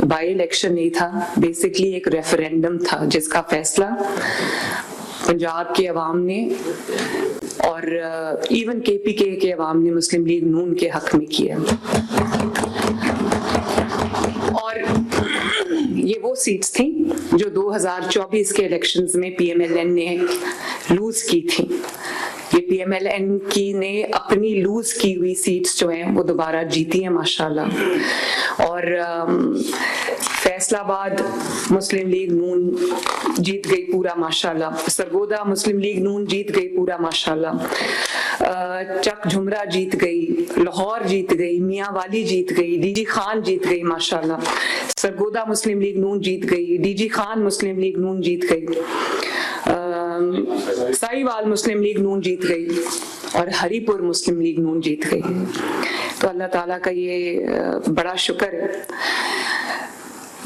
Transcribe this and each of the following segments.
By election नहीं था, basically एक रेफरेंडम था जिसका फैसला पंजाब के अवाम ने और इवन केपीके के अवाम ने मुस्लिम लीग नून के हक में किया। और ये वो सीट्स थी जो 2024 के इलेक्शंस में पीएमएलएन ने लूज की थी। ये पीएमएलएन की ने अपनी लूज की हुई सीट्स जो हैं वो दोबारा जीती हैं माशाल्लाह। और फैसलाबाद मुस्लिम लीग नून जीत गई पूरा माशाल्लाह, सरगोदा मुस्लिम लीग नून जीत गई पूरा माशाल्लाह, चक झुमरा जीत गई, लाहौर जीत गई, मियांवाली जीत गई, डीजी खान जीत गई माशाल्लाह, सरगोदा मुस्लिम लीग नून जीत गई, डीजी खान मुस्लिम लीग नून जीत गई, साहिवाल मुस्लिम लीग नून जीत गई और हरिपुर मुस्लिम लीग नून जीत गई। तो अल्लाह ताला का ये बड़ा शुक्र है।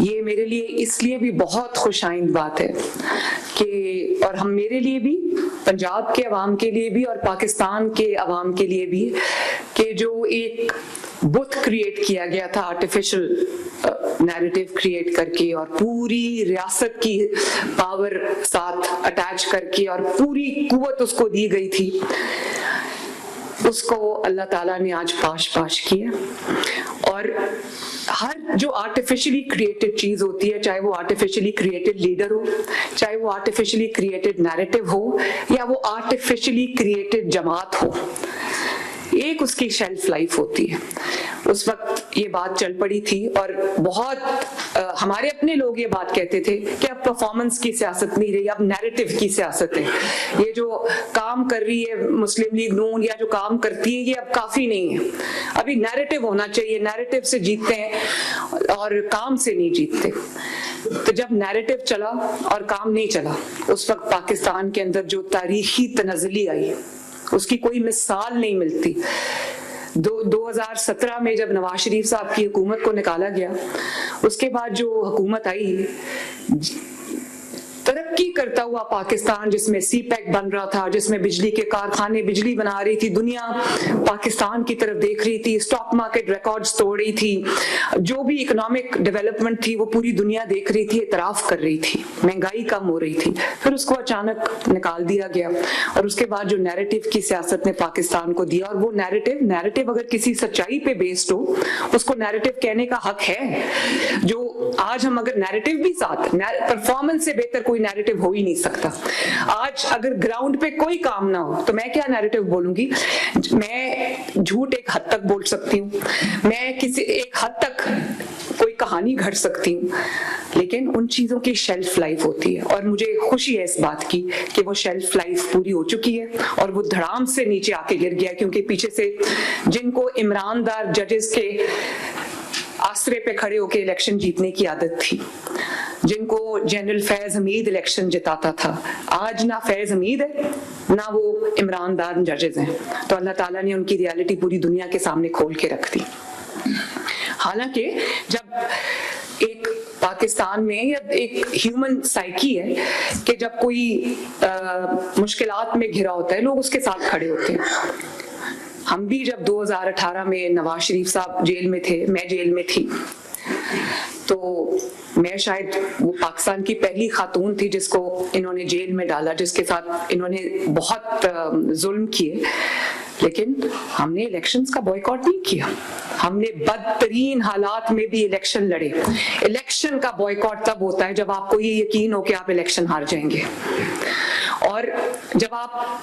ये मेरे लिए इसलिए भी बहुत खुशाइंद बात है कि और हम मेरे लिए भी, पंजाब के अवाम के लिए भी और पाकिस्तान के अवाम के लिए भी, कि जो एक बुत क्रिएट किया गया था आर्टिफिशियल नैरेटिव क्रिएट करके और पूरी रियासत की पावर साथ अटैच करके और पूरी कुव्वत उसको दी गई थी, उसको अल्लाह ताला ने आज पाश किया। और हर जो आर्टिफिशियली क्रिएटेड चीज होती है, चाहे वो आर्टिफिशियली क्रिएटेड लीडर हो, चाहे वो आर्टिफिशियली क्रिएटेड नैरेटिव हो, या वो आर्टिफिशियली क्रिएटेड जमात हो, एक उसकी शेल्फ लाइफ होती है। उस वक्त ये बात चल पड़ी थी और बहुत हमारे अपने लोग ये बात कहते थे कि अब परफॉर्मेंस की सियासत नहीं रही, अब नैरेटिव की सियासत है। ये जो काम कर रही है मुस्लिम लीग नून या जो काम करती है ये अब काफी नहीं है, अभी नैरेटिव होना चाहिए, नैरेटिव से जीतते हैं और काम से नहीं जीतते। तो जब नैरेटिव चला और काम नहीं चला, उस वक्त पाकिस्तान के अंदर जो तारीखी तनज़्ज़ुली आई उसकी कोई मिसाल नहीं मिलती। 2017 में जब नवाज शरीफ साहब की हुकूमत को निकाला गया, उसके बाद जो हुकूमत आई, तरक्की करता हुआ पाकिस्तान जिसमें सीपैक बन रहा था, जिसमें बिजली के कारखाने बिजली बना रही थी, दुनिया पाकिस्तान की तरफ देख रही थी, स्टॉक मार्केट रिकॉर्ड्स तोड़ रही थी, जो भी इकोनॉमिक डेवलपमेंट थी वो पूरी दुनिया देख रही थी, इतराफ कर रही थी, महंगाई कम हो रही थी। फिर उसको अचानक निकाल दिया गया और उसके बाद जो नैरेटिव की सियासत ने पाकिस्तान को दिया, और वो नैरेटिव अगर किसी सच्चाई पे बेस्ड हो उसको नैरेटिव कहने का हक है। जो आज हम अगर नैरेटिव भी साथ, परफॉर्मेंस से बेहतर कोई नैरेटिव हो ही नहीं सकता। आज अगर ग्राउंड पे कोई काम ना हो तो मैं क्या नैरेटिव बोलूंगी? मैं झूठ एक हद तक बोल सकती हूँ, मैं किसी एक हद तक कोई कहानी घड़ सकती हूँ, लेकिन उन चीजों की शेल्फ लाइफ होती है। और मुझे खुशी है इस बात की कि वो शेल्फ लाइफ पूरी हो चुकी है और वो धड़ाम से नीचे आके गिर गया, क्योंकि पीछे से जिनको ईमानदार जजेस के आसरे पे खड़े होके इलेक्शन जीतने की आदत थी, जिनको जनरल फैज हमीद इलेक्शन जिताता था, आज ना फैज हमीद है ना वो ईमानदार जजेस हैं। तो अल्लाह ताला ने उनकी रियलिटी पूरी दुनिया के सामने खोल के रख दी। हालांकि जब एक पाकिस्तान में या एक ह्यूमन साइकी है कि जब कोई मुश्किलात में घिरा होता है लोग उसके साथ खड़े होते हैं। हम भी जब 2018 में नवाज शरीफ साहब जेल में थे, मैं जेल में थी, तो मैं शायद वो पाकिस्तान की पहली खातून थी जिसको इन्होंने जेल में डाला, जिसके साथ इन्होंने बहुत जुल्म किए, लेकिन हमने इलेक्शंस का बॉयकॉट नहीं किया। हमने बदतरीन हालात में भी इलेक्शन लड़े। इलेक्शन का बॉयकॉट तब होता है जब आपको ये यकीन हो कि आप इलेक्शन हार जाएंगे, और जब आप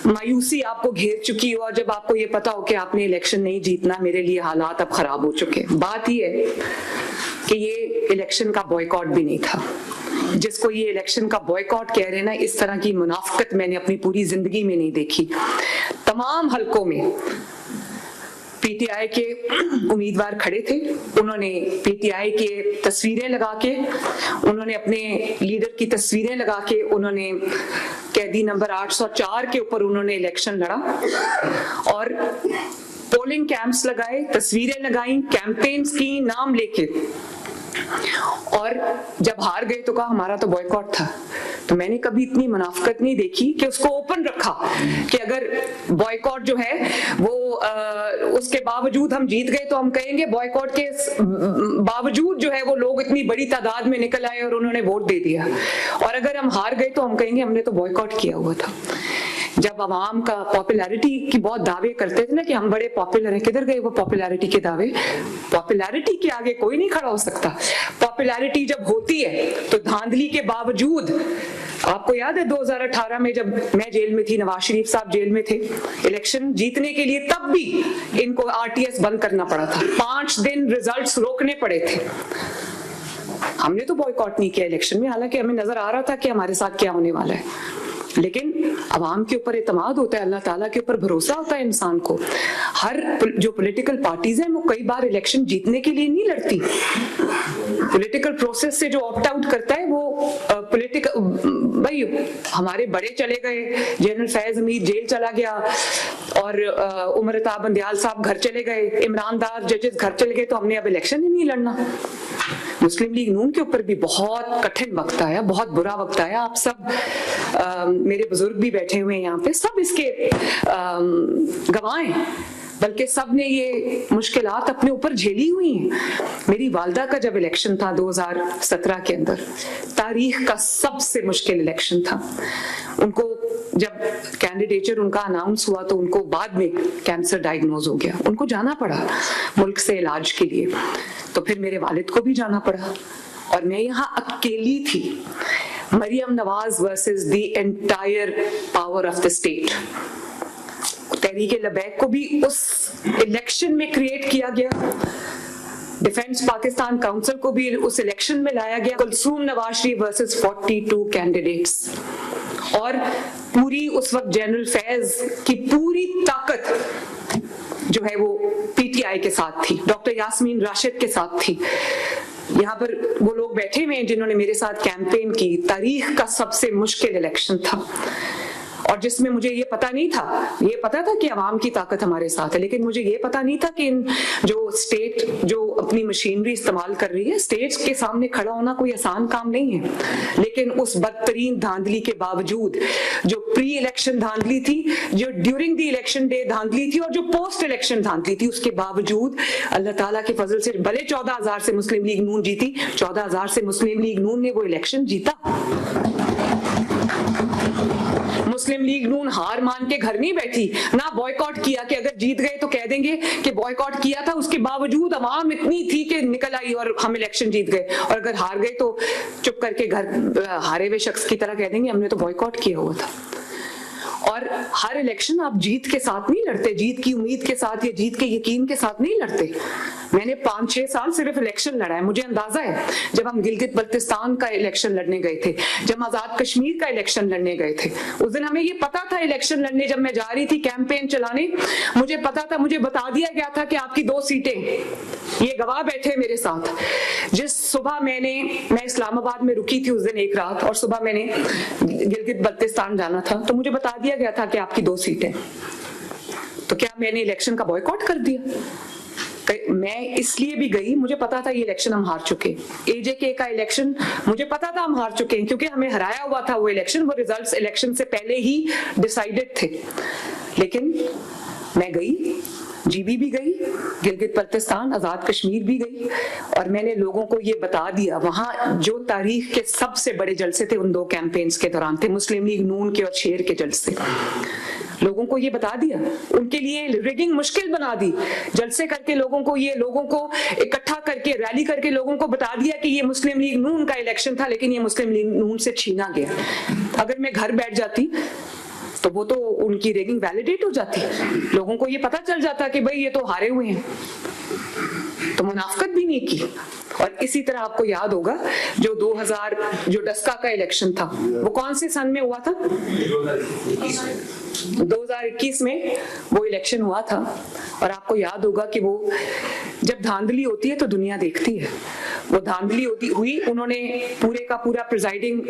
मायूसी आपको घेर चुकी हो और जब आपको ये पता हो कि आपने इलेक्शन नहीं जीतना, मेरे लिए हालात अब खराब हो चुके हैं। बात ये है कि ये इलेक्शन का बॉयकॉट भी नहीं था। जिसको ये इलेक्शन का बॉयकॉट कह रहे हैं ना, इस तरह की मुनाफिकत मैंने अपनी पूरी जिंदगी में नहीं देखी। तमाम हलकों में पीटीआई के उम्मीदवार खड़े थे, उन्होंने पीटीआई के तस्वीरें लगा के, उन्होंने अपने लीडर की तस्वीरें लगा के, उन्होंने कैदी नंबर 804 के ऊपर उन्होंने इलेक्शन लड़ा और पोलिंग कैंप्स लगाए, तस्वीरें लगाई, कैंपेन्स की, नाम लेके, और जब हार गए तो कहा हमारा तो बॉयकॉट था। तो मैंने कभी इतनी मुनाफिकत नहीं देखी कि उसको ओपन रखा कि अगर बॉयकॉट जो है वो उसके बावजूद हम जीत गए तो हम कहेंगे बॉयकॉट के बावजूद जो है वो लोग इतनी बड़ी तादाद में निकल आए और उन्होंने वोट दे दिया, और अगर हम हार गए तो हम कहेंगे हमने तो बॉयकॉट किया हुआ था। जब अवाम का पॉपुलैरिटी की बहुत दावे करते थे ना कि हम बड़े पॉपुलर हैं, किधर गए वो पॉपुलैरिटी के दावे? पॉपुलैरिटी के आगे कोई नहीं खड़ा हो सकता। पॉपुलैरिटी जब होती है तो धांधली के बावजूद, आपको याद है 2018 में जब मैं जेल में थी, नवाज शरीफ साहब जेल में थे, इलेक्शन जीतने के लिए तब भी इनको आरटीएस बंद करना पड़ा था, 5 दिन रिजल्ट्स रोकने पड़े थे। हमने तो बॉयकॉट नहीं किया इलेक्शन में, हालांकि हमें नजर आ रहा था कि हमारे साथ क्या होने वाला है, लेकिन अवाम के ऊपर एतमाद होता है, अल्लाह ताला के ऊपर भरोसा होता है इंसान को। हर जो पॉलिटिकल पार्टीज हैं वो कई बार इलेक्शन जीतने के लिए नहीं लड़ती, पॉलिटिकल प्रोसेस से जो ऑप्ट आउट करता है वो पॉलिटिकल, भाई हमारे बड़े चले गए, जनरल फैज हमीद जेल चला गया और उमर अता बंदयाल साहब घर चले गए, इमरान दार जजेस घर चले गए, तो हमने अब इलेक्शन ही नहीं लड़ना। मुस्लिम लीग नून के ऊपर भी बहुत कठिन वक्त आया, बहुत बुरा वक्त आया। आप सब मेरे बुजुर्ग भी बैठे हुए हैं यहाँ पे, सब इसके गवाह हैं, बल्कि सब ने ये मुश्किलात अपने ऊपर झेली हुई हैं। मेरी वालदा का जब इलेक्शन था 2017 के अंदर, तारीख का सबसे मुश्किल इलेक्शन था। उनको जब कैंडिडेचर उनका अनाउंस हुआ तो उनको बाद में कैंसर डायग्नोज हो गया, उनको जाना पड़ा मुल्क से इलाज के लिए, तो फिर मेरे वालिद को भी जाना पड़ा और मैं यहाँ अकेली थी। Maryam Nawaz versus the entire power of the state. Tehreek Labbaik को भी उस इलेक्शन में क्रिएट किया गया, डिफेंस पाकिस्तान काउंसिल को भी उस इलेक्शन में लाया गया। कुलसूम नवाज शरीफ वर्सेस 42 कैंडिडेट्स, और पूरी उस वक्त जनरल फैज की पूरी ताकत जो है वो पीटीआई के साथ थी, डॉक्टर यास्मीन राशिद के साथ थी। यहाँ पर वो लोग बैठे हुए हैं जिन्होंने मेरे साथ कैंपेन की। तारीख का सबसे मुश्किल इलेक्शन था और जिसमें मुझे ये पता नहीं था, ये पता था कि अवाम की ताकत हमारे साथ है, लेकिन मुझे ये पता नहीं था कि इन जो स्टेट जो अपनी मशीनरी इस्तेमाल कर रही है, स्टेट्स के सामने खड़ा होना कोई आसान काम नहीं है। लेकिन उस बदतरीन धांधली के बावजूद, जो प्री इलेक्शन धांधली थी, जो ड्यूरिंग द इलेक्शन डे धांधली थी और जो पोस्ट इलेक्शन धांधली थी, उसके बावजूद अल्लाह ताला के फजल से भले 14,000 से मुस्लिम लीग नून जीती, 14,000 से मुस्लिम लीग नून ने वो इलेक्शन जीता। मुस्लिम लीग नून हार मान के घर नहीं बैठी, ना बॉयकॉट किया कि अगर जीत गए तो कह देंगे कि बॉयकॉट किया था, उसके बावजूद अवाम इतनी थी कि निकल आई और हम इलेक्शन जीत गए, और अगर हार गए तो चुप करके घर हारे हुए शख्स की तरह कह देंगे हमने तो बॉयकॉट किया हुआ था। और हर इलेक्शन आप जीत के साथ नहीं लड़ते, जीत की उम्मीद के साथ या जीत के यकीन के साथ नहीं लड़ते। मैंने 5-6 साल सिर्फ इलेक्शन लड़ा है, मुझे अंदाजा है जब हम गिलगित बल्तिस्तान का इलेक्शन लड़ने गए थे, जब आजाद कश्मीर का इलेक्शन लड़ने गए थे, उस दिन हमें ये पता था इलेक्शन लड़ने, जब मैं जा रही थी कैंपेन चलाने, मुझे पता था, मुझे बता दिया गया था कि आपकी 2 सीटें, ये गवाह बैठे मेरे साथ। जिस सुबह मैं इस्लामाबाद में रुकी थी उस दिन एक रात, और सुबह मैंने गिलगित बल्तिस्तान जाना था, तो मुझे बता दिया गया था कि आपकी 2 सीटें। तो क्या मैंने इलेक्शन का बॉयकॉट कर दिया? मैं इसलिए भी गई, मुझे पता था ये इलेक्शन हम हार चुके, एजेके का इलेक्शन मुझे पता था हम हार चुके हैं, क्योंकि हमें हराया हुआ था वो इलेक्शन, वो रिजल्ट्स इलेक्शन से पहले ही डिसाइडेड थे। लेकिन मैं गई, जीबी भी गई, गिलगित बल्तिस्तान, आजाद कश्मीर भी गई, और मैंने लोगों को ये बता दिया। वहां जो तारीख के सबसे बड़े जलसे थे उन 2 कैंपेन्स के दौरान थे, मुस्लिम लीग नून के और शेर के जलसे। लोगों को ये बता दिया, उनके लिए रिगिंग मुश्किल बना दी, जलसे करके लोगों को इकट्ठा करके रैली करके लोगों को बता दिया कि ये मुस्लिम लीग नून का इलेक्शन था, लेकिन ये मुस्लिम लीग नून से छीना गया। अगर मैं घर बैठ जाती तो वो तो उनकी रेगिंग वैलिडेट हो जाती, लोगों को ये पता चल जाता कि भाई ये तो हारे हुए हैं, तो मुनाफिकत भी नहीं की। और इसी तरह आपको याद होगा जो 2000 जो डस्का का इलेक्शन था, वो कौन से सन में हुआ था? 2021 में वो इलेक्शन हुआ था। और आपको याद होगा कि वो जब धांधली होती है तो दुनिया देखती है, वो धांधली हुई, उन्होंने पूरे का पूरा प्रिजाइडिंग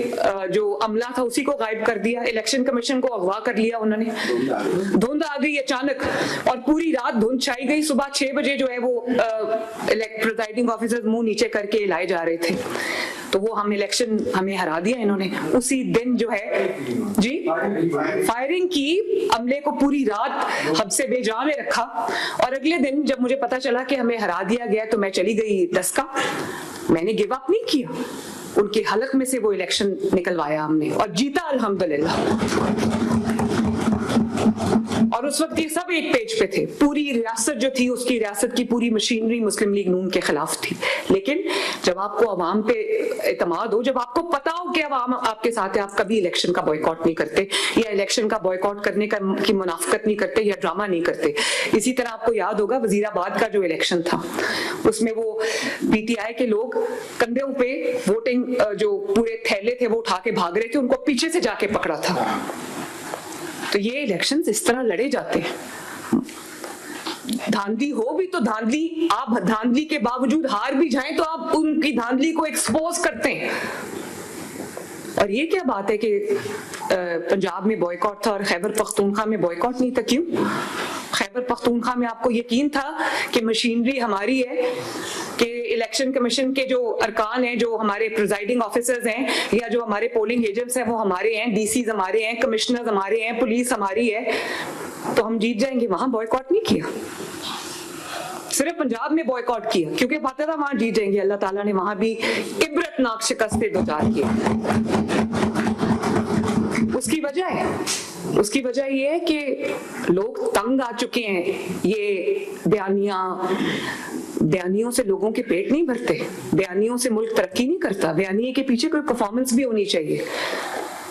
जो अमला था उसी को गायब कर दिया, इलेक्शन कमीशन को अगवा कर लिया उन्होंने, धुंध आ गई अचानक और पूरी रात धुंध छाई गई। सुबह 6 बजे जो है वो प्रिजाइडिंग ऑफिसर मुंह नीचे करके लाए जा रहे थे। तो वो हम इलेक्शन हमें हरा दिया इन्होंने। उसी दिन जो है जी फायरिंग की, अमले को पूरी रात हब्से बेजा में रखा, और अगले दिन जब मुझे पता चला कि हमें हरा दिया गया तो मैं चली गई दस्का। मैंने गिव अप नहीं किया, उनके हलक में से वो इलेक्शन निकलवाया हमने और जीता अल्हम्दुलिल्लाह। और उस वक्त ये सब एक पेज पे थे, पूरी रियासत जो थी उसकी रियासत की पूरी मशीनरी मुस्लिम लीग नून के खिलाफ थी। लेकिन जब आपको अवाम पे एतमाद हो, जब आपको पता हो कि अवाम आपके साथ है, आप कभी इलेक्शन का बॉयकॉट नहीं करते या इलेक्शन का बॉयकॉट करने की मुनाफकत नहीं करते या ड्रामा नहीं करते। इसी तरह आपको याद होगा वजीराबाद का जो इलेक्शन था, उसमें वो पीटीआई के लोग कंधों पे वोटिंग जो पूरे थैले थे वो उठा के भाग रहे थे, उनको पीछे से जाके पकड़ा था। तो ये इलेक्शंस इस तरह लड़े जाते हैं। धांधली हो भी तो धांधली, आप धांधली के बावजूद हार भी जाएं तो आप उनकी धांधली को एक्सपोज करते हैं। और ये क्या बात है कि पंजाब में बॉयकॉट था और खैबर पख्तूनख्वा में बॉयकॉट नहीं था? क्यों? खैबर पख्तूनख्वा में आपको यकीन था कि मशीनरी हमारी है, कि इलेक्शन कमीशन के जो अरकान हैं, जो हमारे प्रिजाइडिंग ऑफिसर्स हैं या जो हमारे पोलिंग एजेंट्स हैं वो हमारे हैं, डीसीज हमारे हैं, कमिश्नर्स हमारे हैं, पुलिस हमारी है, तो हम जीत जाएंगे। वहां बॉयकॉट नहीं किया, सिर्फ पंजाब में बॉयकॉट किया क्योंकि पता था वहां जीत जाएंगे। अल्लाह ताला ने वहां भी इबरतनाक शिकस्तें दो चार की। उसकी वजह ये है कि लोग तंग आ चुके हैं। ये बयानियों से लोगों के पेट नहीं भरते, बयानियों से मुल्क तरक्की नहीं करता, बयानिए के पीछे कोई परफॉर्मेंस भी होनी चाहिए।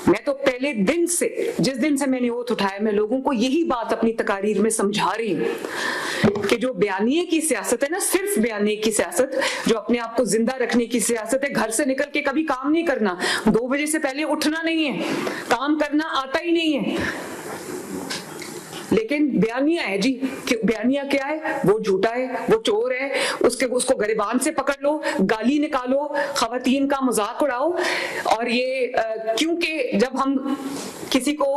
मैं तो पहले दिन से, जिस दिन से मैंने ओथ उठाया, मैं लोगों को यही बात अपनी तकारीर में समझा रही हूँ कि जो बयानिए की सियासत है ना, सिर्फ बयानिए की सियासत, जो अपने आप को जिंदा रखने की सियासत है, घर से निकल के कभी काम नहीं करना, 2 बजे से पहले उठना नहीं है, काम करना आता ही नहीं है। लेकिन बयानिया है जी, बयानिया क्या है? वो झूठा है, वो चोर है, उसको गिरबान से पकड़ लो, गाली निकालो, खवातीन का मजाक उड़ाओ। और ये क्योंकि जब हम किसी को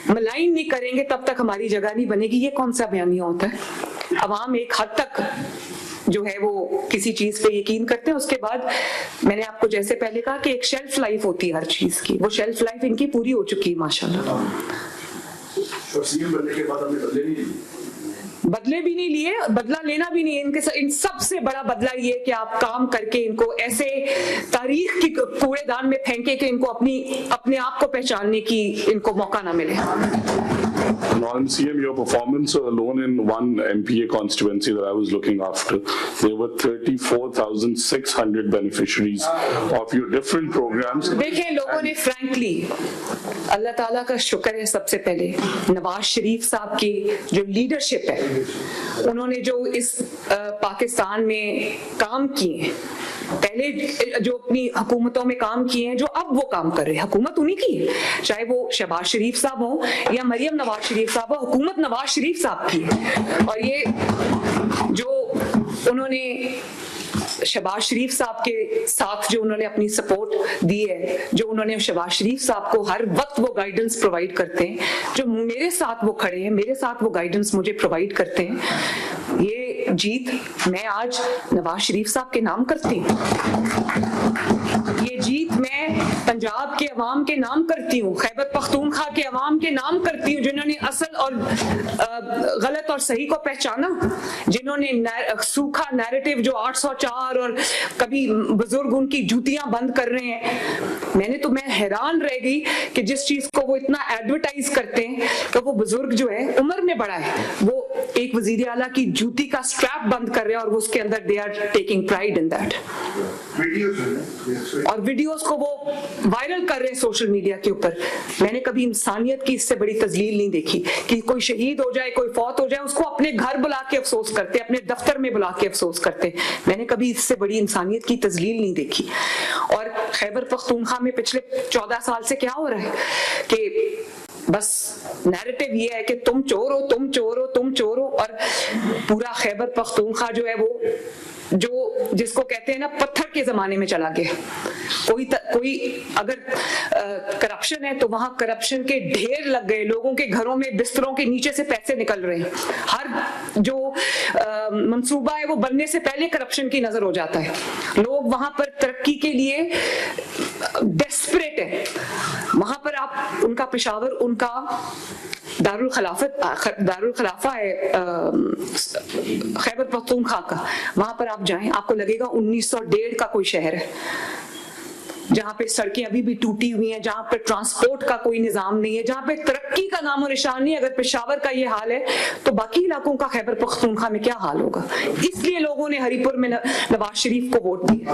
मलाइन नहीं करेंगे तब तक हमारी जगह नहीं बनेगी। ये कौन सा बयानिया होता है? अवाम एक हद तक जो है वो किसी चीज पे यकीन करते हैं, उसके बाद मैंने आपको जैसे पहले कहा कि एक शेल्फ लाइफ होती है हर चीज की, वो शेल्फ लाइफ इनकी पूरी हो चुकी है माशाल्लाह। बनने के बाद हमने बदले भी नहीं लिए, बदला लेना भी नहीं। इन सबसे बड़ा बदला ये कि आप काम करके इनको ऐसे तारीख की कूड़ेदान में फेंके कि इनको अपने आप को पहचानने की इनको मौका ना मिले। Honorable CM, your performance alone in one MPA constituency that I was looking after, there were 34,600 beneficiaries of your different programs. देखें, लोगों ने फ्रैंकली, अल्लाह ताला का शुक्र है सबसे पहले नवाज शरीफ साहब की जो लीडरशिप है, उन्होंने जो इस पाकिस्तान में काम किए, पहले जो अपनी हुकूमतों में काम किए हैं, जो अब वो काम कर रहे हैं, हुकूमत उन्हीं की है, चाहे वो शहबाज शरीफ साहब हो या मरियम नवाज शरीफ साहब हो, हुकूमत नवाज शरीफ साहब की है। और ये जो उन्होंने शहबाज शरीफ साहब के साथ जो उन्होंने अपनी सपोर्ट दी है, जो उन्होंने शहबाज शरीफ साहब को हर वक्त वो गाइडेंस प्रोवाइड करते हैं, जो मेरे साथ वो खड़े हैं, मेरे साथ वो गाइडेंस मुझे प्रोवाइड करते हैं, ये जीत मैं आज नवाज शरीफ साहब के नाम करती हूँ। ये जीत मैं पंजाब के अवाम के नाम करती हूँ, खैबर पख्तूनख्वा के अवाम के नाम करती हूँ, जिन्होंने असल और गलत और सही को पहचाना, जिन्होंने सूखा नैरेटिव जो 804 और कभी बुजुर्ग उनकी जूतियां बंद कर रहे हैं, मैं हैरान रह गई कि जिस चीज को वो इतना एडवर्टाइज करते हैं कि वो बुजुर्ग जो है उम्र में बड़ा है, वो एक वजीर आला की जूती का स्ट्रैप बंद कर रहे हैं और वो उसके अंदर they are taking pride in that. और वीडियोस को वो वायरल कर रहे हैं सोशल मीडिया के ऊपर। मैंने कभी इंसानियत की इससे बड़ी तजलील नहीं देखी कि कोई शहीद हो जाए, कोई फौत हो जाए, उसको अपने घर बुला के अफसोस करते, अपने दफ्तर में बुला के अफसोस करते। मैंने कभी इससे बड़ी इंसानियत की तजलील नहीं देखी। और खैबर पख्तूनख्वा में पिछले 14 साल से क्या हो रहा है कि बस नैरेटिव ये है कि तुम चोर हो, तुम चोर हो, तुम चोर हो। और पूरा खैबर पख्तूनख्वा जो है वो जो जिसको कहते हैं ना पत्थर के जमाने में चला गया। कोई अगर करप्शन है तो वहां करप्शन के ढेर लग गए, लोगों के घरों में बिस्तरों के नीचे से पैसे निकल रहे हैं। हर जो मंसूबा है वो बनने से पहले करप्शन की नजर हो जाता है। लोग वहां पर तरक्की के लिए डेस्परेट है। वहां पर आप उनका पेशावर, उनका दारुल खलाफा है खैबर पख्तूनख्वा का, वहां पर आप जाएं आपको लगेगा 1901 का कोई शहर है, जहां पे सड़कें अभी भी टूटी हुई हैं, जहां पे ट्रांसपोर्ट का कोई निजाम नहीं है, जहां पे तरक्की का नामो निशान नहीं है। अगर पेशावर का ये हाल है तो बाकी इलाकों का खैबर पख्तूनख्वा में क्या हाल होगा? इसलिए लोगों ने हरिपुर में नवाज शरीफ को वोट दिया।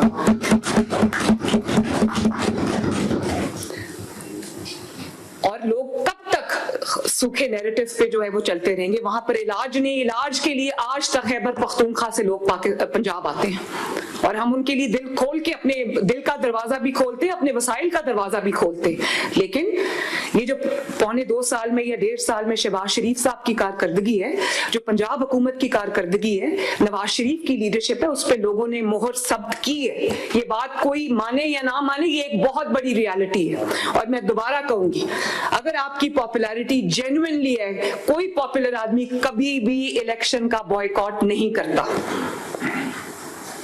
और लोग कब तक सूखे नैरेटिव पे जो है वो चलते रहेंगे? वहां पर इलाज नहीं, इलाज के लिए आज तक खैबर पख्तूनख्वा से लोग पंजाब आते हैं और हम उनके लिए दिल खोल के, अपने दिल का दरवाजा भी खोलते हैं, अपने वसाइल का दरवाजा भी खोलते हैं। लेकिन ये जो 1.25 साल में या 1.5 साल में शहबाज शरीफ साहब की कारकर्दगी है, जो पंजाब हुकूमत की कारकर्दगी है, नवाज शरीफ की लीडरशिप है, उस पर लोगों ने मोहर सब्त की है। ये बात कोई माने या ना माने, ये एक बहुत बड़ी रियलिटी है। और मैं दोबारा कहूंगी, अगर आपकी पॉपुलैरिटी जेन्युइनली है, कोई पॉपुलर आदमी कभी भी इलेक्शन का बॉयकॉट नहीं करता,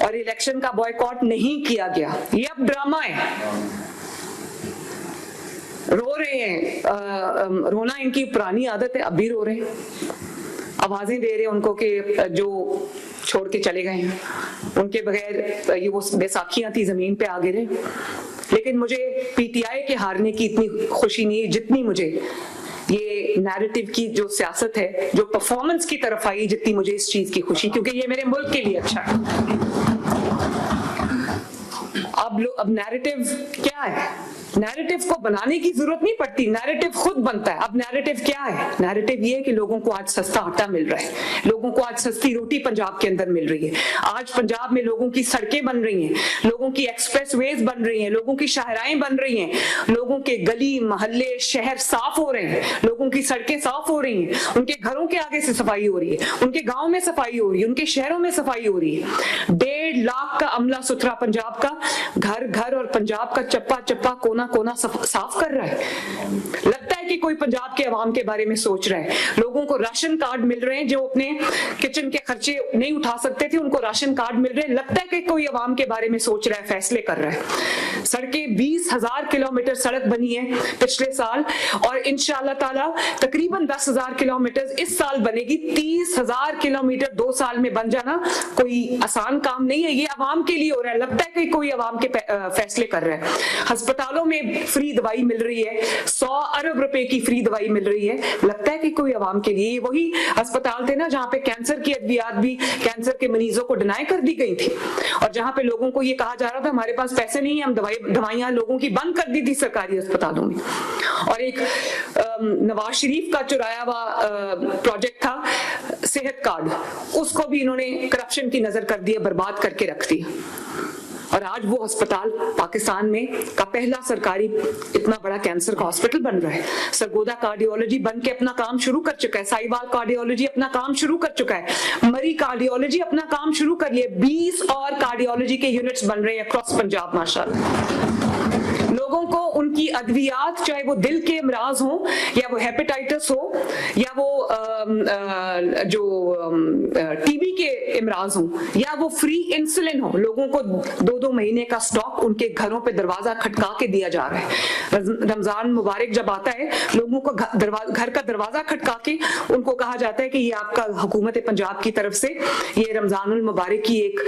और इलेक्शन का बॉयकॉट नहीं किया गया। ये अब ड्रामा है, रो रहे हैं, रोना इनकी पुरानी आदत है, अब भी रो रहे हैं, आवाजें दे रहे हैं उनको कि जो छोड़ के चले गए हैं, उनके बगैर ये वो बैसाखियां थी जमीन पे आ गिरे। लेकिन मुझे पीटीआई के हारने की इतनी खुशी नहीं है जितनी मुझे ये नैरेटिव की जो सियासत है, जो परफॉर्मेंस की तरफ आई, जितनी मुझे इस चीज की खुशी, क्योंकि ये मेरे मुल्क के लिए अच्छा है। अब नैरेटिव क्या है? नैरेटिव को बनाने की जरूरत नहीं पड़ती, नैरेटिव खुद बनता है। अब नैरेटिव क्या है? नैरेटिव ये है कि लोगों को आज सस्ता आटा मिल रहा है, लोगों को आज सस्ती रोटी पंजाब के अंदर मिल रही है, आज पंजाब में लोगों की सड़कें बन रही हैं, लोगों की एक्सप्रेसवेज बन रही हैं, लोगों की शाहराएं बन रही हैं, लोगों के गली मोहल्ले शहर साफ हो रहे हैं, लोगों की सड़कें साफ हो रही हैं, उनके घरों के आगे से सफाई हो रही है, उनके गाँव में सफाई हो रही है, उनके शहरों में सफाई हो रही है। 1.5 लाख का अमला सुथरा पंजाब का घर घर और पंजाब का चप्पा चप्पा कोना कोना साफ कर रहा है। लगता है कि कोई पंजाब के अवाम के बारे में सोच रहा है। लोगों को राशन कार्ड मिल रहे हैं, जो अपने किचन के खर्चे नहीं उठा सकते थे उनको राशन कार्ड मिल रहे हैं। लगता है कि कोई अवाम के बारे में सोच रहा है, फैसले कर रहा है। सड़कें 20,000 किलोमीटर सड़क बनी है पिछले साल, और इंशाअल्लाह ताला तकरीबन 10,000 किलोमीटर इस साल बनेगी। 30,000 किलोमीटर 2 साल में बन जाना कोई आसान काम नहीं है। ये अवाम के लिए हो रहा है। लगता है कि कोई अवाम के फैसले कर रहा है। अस्पतालों में फ्री दवाई मिल रही है, 100 अरब रुपए की फ्री दवाई मिल रही है। लगता है कि कोई अवाम के लिए। वही अस्पताल थे ना जहां पे कैंसर की अद्वियात भी कैंसर के मरीजों को डिनाई कर दी गई थी, और जहां पे लोगों को ये कहा जा रहा था हमारे पास पैसे नहीं है, हम दवाइयां लोगों की बंद कर दी थी सरकारी अस्पतालों में। और एक नवाज शरीफ का चुराया हुआ प्रोजेक्ट था सेहत कार्ड, उसको भी इन्होंने करप्शन की नजर कर दिया, बर्बाद करके रख दिया। और आज वो अस्पताल पाकिस्तान में का पहला सरकारी इतना बड़ा कैंसर का हॉस्पिटल बन रहा है। सरगोदा कार्डियोलॉजी बन के अपना काम शुरू कर चुका है, साहिवाल कार्डियोलॉजी अपना काम शुरू कर चुका है, मरी कार्डियोलॉजी अपना काम शुरू कर लिया। 20 और कार्डियोलॉजी के यूनिट्स बन रहे हैं अक्रॉस पंजाब माशाल्लाह। लोगों को उनकी अद्वियात, चाहे वो दिल के अमराज हो या वो हेपेटाइटिस हो या वो जो टीबी के इमराज हो या वो फ्री इंसुलिन हो, लोगों को 2-2 महीने का स्टॉक उनके घरों पे दरवाजा खटका के दिया जा रहा है। रमजान मुबारक जब आता है, लोगों को घर का दरवाजा खटका के उनको कहा जाता है कि ये आपका हुकूमत पंजाब की तरफ से ये रमजानुल मुबारक की एक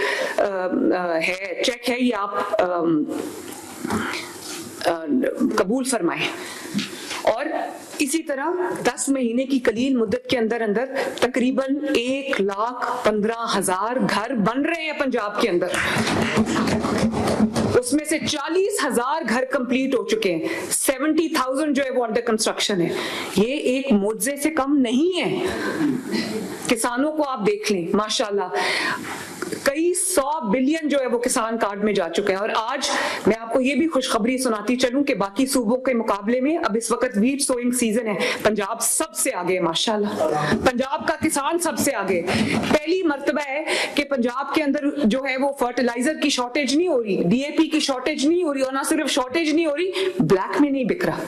है चेक है, ये आप कबूल फरमाए। और इसी तरह 10 महीने की कलील मुद्दत के अंदर अंदर तकरीबन 1,15,000 घर बन रहे हैं पंजाब के अंदर। उसमें से 40,000 घर कंप्लीट हो चुके हैं, 70,000 जो है वो अंडर कंस्ट्रक्शन है। ये एक मुआवजे से कम नहीं है। किसानों को आप देख लें माशाल्लाह, कई 100 बिलियन जो है वो किसान कार्ड में जा चुके हैं। और आज मैं आपको ये भी खुशखबरी सुनाती चलूं कि बाकी सूबों के मुकाबले में अब इस वक्त वीट सोइंग सीजन है, पंजाब सबसे आगे है माशाल्लाह। पंजाब का किसान सबसे आगे। पहली मर्तबा है कि पंजाब के अंदर जो है वो फर्टिलाइजर की शॉर्टेज नहीं हो रही, डीएपी की शॉर्टेज नहीं हो रही, और ना सिर्फ शॉर्टेज नहीं हो रही, ब्लैक में नहीं बिक रहा।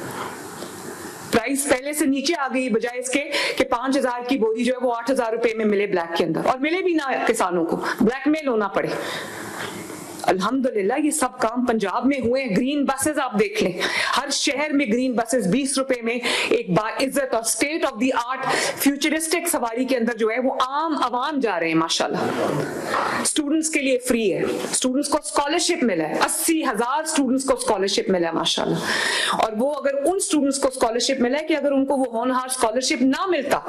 प्राइस पहले से नीचे आ गई, बजाय इसके कि 5,000 की बोरी जो है वो 8,000 रुपए में मिले ब्लैक के अंदर, और मिले भी ना किसानों को, ब्लैकमेल होना पड़े। अल्हम्दुलिल्लाह ये सब काम पंजाब में हुए। ग्रीन बसेस आप देख लें, हर शहर में ग्रीन बसेस 20 रुपए में एक बाइज्जत और state of the art futuristic सवारी के अंदर जो है वो आम आवाम जा रहे हैं माशाल्लाह। स्टूडेंट्स के लिए फ्री है, स्टूडेंट्स को स्कॉलरशिप मिला है, 80,000 स्टूडेंट्स को स्कॉलरशिप मिला है माशाल्लाह। और वो अगर उन स्टूडेंट्स को स्कॉलरशिप मिला है कि अगर उनको वो होनहार स्कॉलरशिप ना मिलता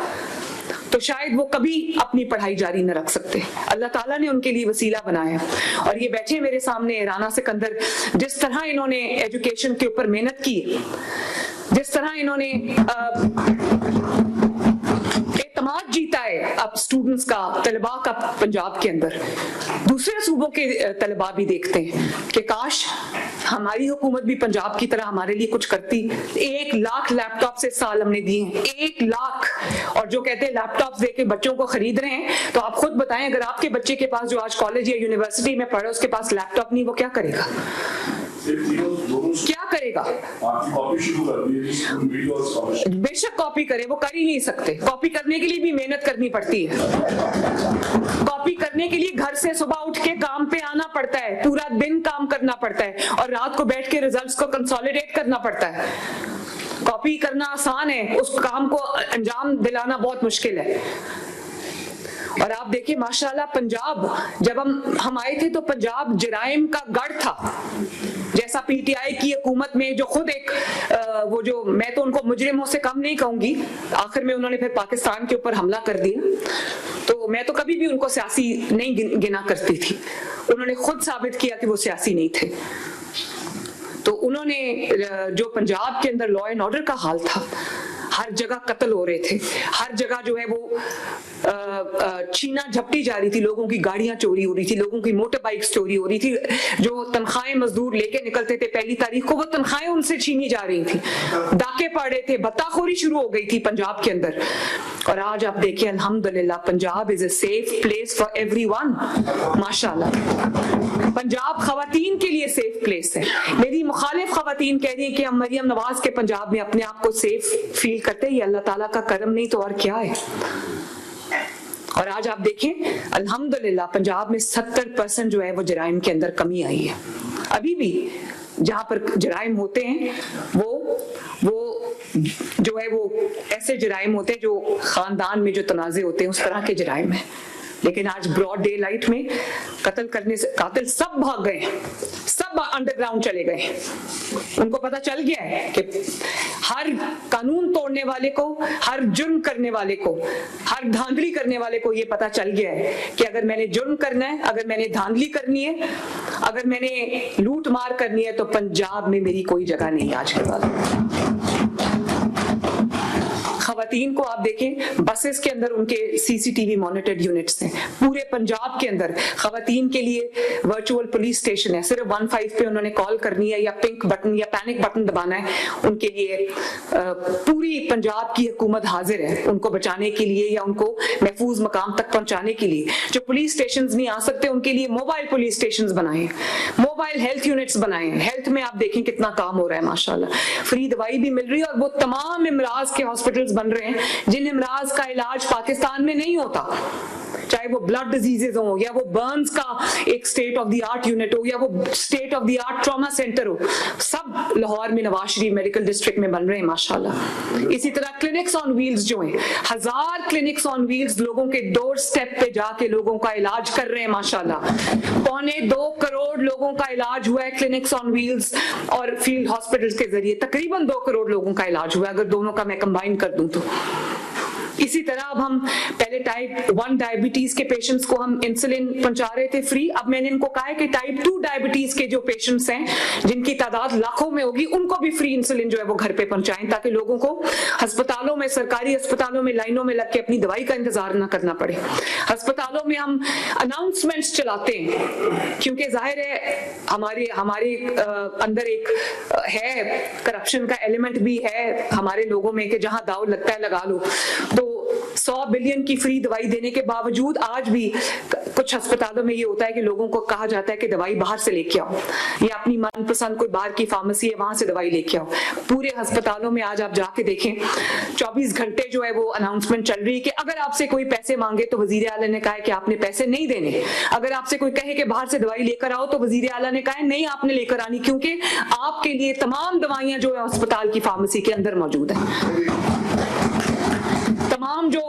तो शायद वो कभी अपनी पढ़ाई जारी न रख सकते। अल्लाह ताला ने उनके लिए वसीला बनाया। और ये बैठे मेरे सामने राना सिकंदर, जिस तरह इन्होंने एजुकेशन के ऊपर मेहनत की, जिस तरह इन्होंने एतमाद जीता है अब स्टूडेंट्स का, तलबा का पंजाब के अंदर, दूसरे सूबों के तलबा भी देखते हैं कि काश हमारी हुकूमत भी पंजाब की तरह हमारे लिए कुछ करती। 1 लाख लैपटॉप से साल हमने दिए हैं, 1 लाख। और जो कहते हैं लैपटॉप देके बच्चों को खरीद रहे हैं, तो आप खुद बताएं अगर आपके बच्चे के पास जो आज कॉलेज या यूनिवर्सिटी में पढ़े उसके पास लैपटॉप नहीं, वो क्या करेगा? क्या करेगा? बेशक कॉपी करे, वो कर ही नहीं सकते। कॉपी करने के लिए भी मेहनत करनी पड़ती है। कॉपी करने के लिए घर से सुबह उठ के काम पे आना पड़ता है, पूरा दिन काम करना पड़ता है, और रात को बैठ के रिजल्ट्स को कंसोलिडेट करना पड़ता है। कॉपी करना आसान है, उस काम को अंजाम दिलाना बहुत मुश्किल है। और आप देखिए माशाल्लाह पंजाब, जब हम आए थे तो पंजाब जराइम का गढ़ था। जैसा पीटीआई की हुकूमत में जो खुद एक वो जो, मैं तो उनको मुजरिमों से कम नहीं कहूंगी, आखिर में उन्होंने फिर पाकिस्तान के ऊपर हमला कर दिया, तो मैं तो कभी भी उनको सियासी नहीं गिना करती थी। उन्होंने खुद साबित किया कि वो सियासी नहीं थे। तो उन्होंने जो पंजाब के अंदर लॉ एंड ऑर्डर का हाल था, हर जगह कत्ल हो रहे थे, हर जगह जो है वो छीना झपटी जा रही थी, लोगों की गाड़ियां चोरी हो रही थी, लोगों की मोटर बाइक्स चोरी हो रही थी, जो तनख्वाहें मजदूर लेके निकलते थे पहली तारीख को, वो तनख्वाहें उनसे छीनी जा रही थी, डाके पड़ रहे थे, बत्ताखोरी शुरू हो गई थी पंजाब के अंदर। और आज आप देखिए अल्हम्दुलिल्लाह Punjab is a safe place for everyone माशाल्लाह। पंजाब खवातीन के लिए सेफ प्लेस है। मेरी मुखालिफ खवातीन कह रही है कि हम मरियम नवाज के पंजाब में अपने आप को सेफ फील करते हैं, ये अल्लाह ताला का करम नहीं तो और क्या है। और आज आप देखें अल्हम्दुलिल्लाह पंजाब में 70% जो है वो जराइम के अंदर कमी आई है। अभी भी जहां पर जराइम होते हैं वो जो है वो ऐसे जराइम होते हैं जो खानदान में जो तनाज़े होते हैं, उस तरह के जराइम है। लेकिन आज ब्रॉड डे लाइट में कत्ल करने से कातिल सब भाग गए, सब अंडरग्राउंड चले गए। उनको पता चल गया है कि हर कानून तोड़ने वाले को, हर जुर्म करने वाले को, हर धांधली करने वाले को ये पता चल गया है कि अगर मैंने जुर्म करना है, अगर मैंने धांधली करनी है, अगर मैंने लूट मार करनी है, तो पंजाब में मेरी कोई जगह नहीं आज के बाद। खवातीन को आप देखें बसेस के अंदर उनके सीसीटीवी मॉनिटर्ड यूनिट्स हैं। पूरे पंजाब के अंदर खवातीन के लिए वर्चुअल पुलिस स्टेशन है। सिर्फ 15 पे उन्होंने कॉल करनी है या पिंक बटन या पैनिक बटन दबाना है, उनके लिए पूरी पंजाब की हुकूमत हाजिर है उनको बचाने के लिए या उनको महफूज मकाम तक पहुंचाने के लिए। जो पुलिस स्टेशन नहीं आ सकते उनके लिए मोबाइल पुलिस स्टेशन बनाए, मोबाइल हेल्थ यूनिट्स बनाए। हेल्थ में आप देखें कितना काम हो रहा है माशाल्लाह, फ्री दवाई भी मिल रही है। और वो तमाम इमराज के हॉस्पिटल्स बन रहे हैं जिन इमराज का इलाज पाकिस्तान में नहीं होता, चाहे वो ब्लड डिजीजेस हो या वो बर्न्स का एक state of the art unit हो या वो state of the art trauma centre हो, सब लाहौर में नवाज शरीफ मेडिकल डिस्ट्रिक्ट में बन रहे हैं माशाल्लाह। इसी तरह क्लिनिक्स ऑन व्हील्स जो हैं, 1000 क्लिनिक्स ऑन व्हील्स लोगों के डोर स्टेप पे जाके लोगों का इलाज कर रहे हैं माशाल्लाह। 2.25 करोड़ लोगों का इलाज हुआ है क्लिनिक्स ऑन व्हील्स और फील्ड हॉस्पिटल्स के जरिए। तकरीबन 2 करोड़ लोगों का इलाज हुआ है अगर दोनों का मैं कंबाइन कर दूं तो। इसी तरह अब हम पहले टाइप 1 डायबिटीज के पेशेंट्स को हम इंसुलिन पहुंचा रहे थे फ्री, अब मैंने इनको कहा है कि टाइप 2 डायबिटीज के जो पेशेंट्स हैं जिनकी तादाद लाखों में होगी, उनको भी फ्री इंसुलिन जो है वो घर पे पहुंचाएं, ताकि लोगों को अस्पतालों में, सरकारी अस्पतालों में लाइनों में लग के अपनी दवाई का इंतजार ना करना पड़े। अस्पतालों में हम अनाउंसमेंट्स चलाते हैं क्योंकि जाहिर है हमारे अंदर एक है करप्शन का एलिमेंट भी है हमारे लोगों में कि जहां दाव लगता है लगा लो। तो 100 बिलियन की फ्री दवाई देने के बावजूद आज भी कुछ अस्पतालों में ये होता है कि लोगों को कहा जाता है कि दवाई बाहर से लेके आओ, या अपनी मनपसंद कोई बाहर की फार्मेसी है वहां से दवाई लेके आओ। पूरे अस्पतालों में आज आप जाके देखें 24 घंटे जो है वो अनाउंसमेंट चल रही है कि अगर आपसे कोई पैसे मांगे तो वजीर आला ने कहा है कि आपने पैसे नहीं देने, अगर आपसे कोई कहे कि बाहर से दवाई लेकर आओ तो वजीर आला ने कहा है नहीं आपने लेकर आनी, क्योंकि आपके लिए तमाम दवाइयां जो है अस्पताल की फार्मेसी के अंदर मौजूद है। तमाम जो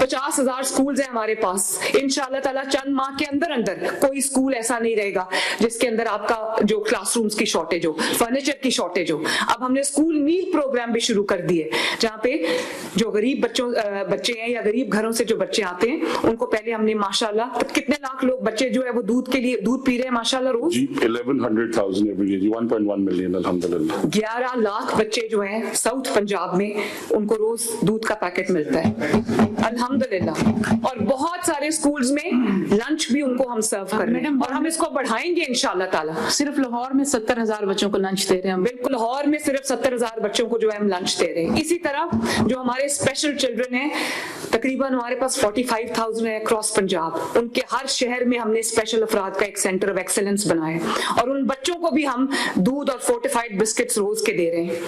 50,000 स्कूल्स हैं हमारे पास, इंशाअल्लाह ताला चंद माह के अंदर अंदर कोई स्कूल ऐसा नहीं रहेगा जिसके अंदर आपका जो क्लासरूम्स की शॉर्टेज हो, फर्नीचर की शॉर्टेज हो। अब हमने स्कूल मील प्रोग्राम भी शुरू कर दिए जहाँ पे जो गरीब बच्चे हैं या गरीब घरों से जो बच्चे आते हैं उनको पहले हमने माशाल्लाह कितने लाख लोग बच्चे जो है वो दूध के लिए दूध पी रहे हैं माशाल्लाह रोज 1100,000 एवरी डे, 1.1 मिलियन अल्हम्दुलिल्लाह। 11 लाख बच्चे जो हैं साउथ पंजाब में उनको रोज दूध का पैकेट मिलता है अल्हम्दुलिल्लाह। और बहुत सारे स्कूल्स में लंच भी उनको हम सर्व कर रहे हैं और हम इसको बढ़ाएंगे इंशाल्लाह ताला। सिर्फ लाहौर में 70,000 बच्चों को लंच दे रहे हैं हम। बिल्कुल, लाहौर में सिर्फ 70,000 बच्चों को जो है हम लंच दे रहे हैं। इसी तरह जो हमारे स्पेशल चिल्ड्रन हैं तकरीबन हमारे पास 45,000 है अक्रॉस पंजाब, उनके हर शहर में हमने स्पेशल अफराद का एक सेंटर ऑफ एक्सेलेंस बनाया और उन बच्चों को भी हम दूध और फोर्टिफाइड बिस्किट्स रोज के दे रहे हैं।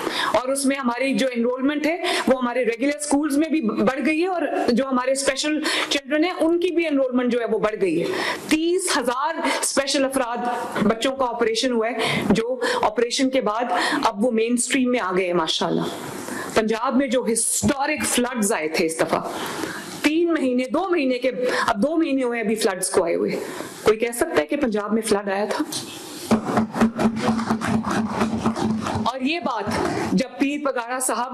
और उसमें हमारी जो एनरोलमेंट है वो हमारे रेगुलर स्कूल्स में भी बढ़ गई है और जो हमारे स्पेशल चिल्ड्रन है उनकी भी एनरोलमेंट जो है वो बढ़ गई है। 30,000 स्पेशल अफराद बच्चों का ऑपरेशन हुआ है जो ऑपरेशन के बाद अब वो मेन स्ट्रीम में आ गए हैं माशाल्लाह। पंजाब में जो हिस्टोरिक फ्लड्स आए थे इस दफा 3 महीने 2 महीने के, अब 2 महीने हुए अभी फ्लड्स को आए हुए, कोई कह सकता है कि पंजाब में फ्लड आया था? और ये बात जब पीर पगाड़ा साहब